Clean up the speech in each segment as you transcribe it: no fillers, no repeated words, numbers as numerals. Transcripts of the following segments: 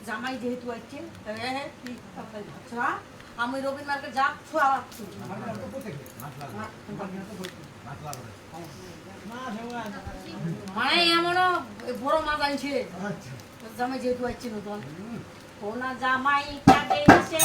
জামাই যেহেতু আছে আমি রবীন্দ্র মার্কেট যা ছোয়াচ্ছি মানে এমনও বড় মাছ আনছে জামাই যেহেতু আছে নতুন কোনা জামাই কাটে এসে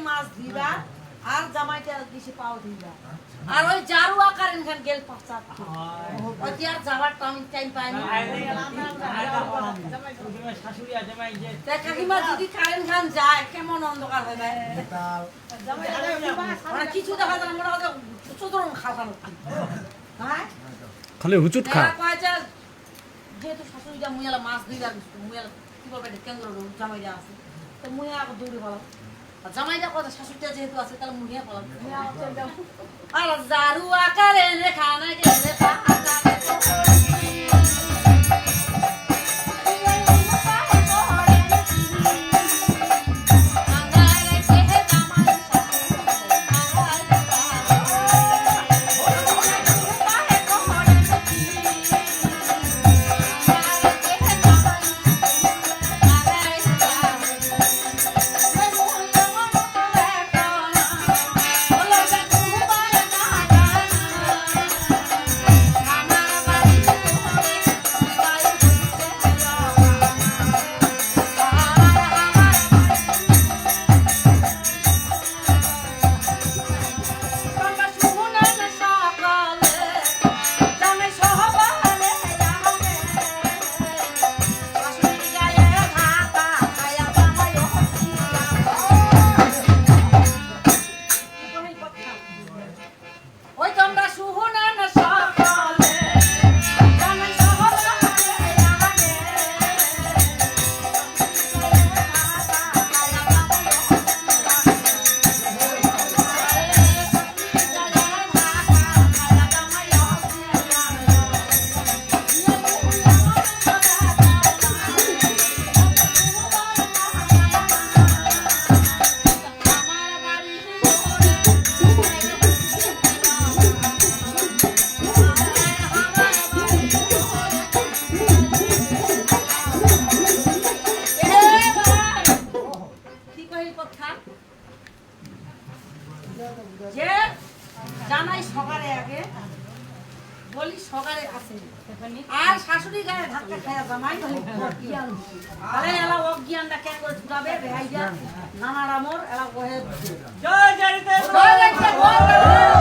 মাছ দিবা আর জামাইটা দিছে পাও দিবা আর ওই জারুয়া কারেন খান গেল পাঁচাত ওই কি আর যাবার টাইম পাই না শাশুড়ি আর জামাই যে কাকিমা যদি কারেন খান যায় কেমন অন্ধকার হয়ে যায় মানে কিছু দেখা যায় মনে হয় চতুরং খাওয়ানো হ্যাঁ খালি হুচুট খা কয় যে যেহেতু শাশুড়িটা মুয়ালা মাছ দিবা মুয়ালা কি বলবে কেন্দ্র জামাইটা আছে তো মুয়া দৌড়ে ভালো জামাইটা কথা শাশুড়িটা যেহেতু আছে তাহলে মুহিয়া পড়াম আর জারু আকারে রেখা না গেলে জানাই সকালে আগে বলি সকালে আসে আর শাশুড়ি গায়ে ধাক্কা খায়া জামাই অজ্ঞান তাহলে এলা অজ্ঞানটা কেন করে ছুটাবে রেহাই যা নানা রামর এলা কহে জয় জয়তে জয় জয়তে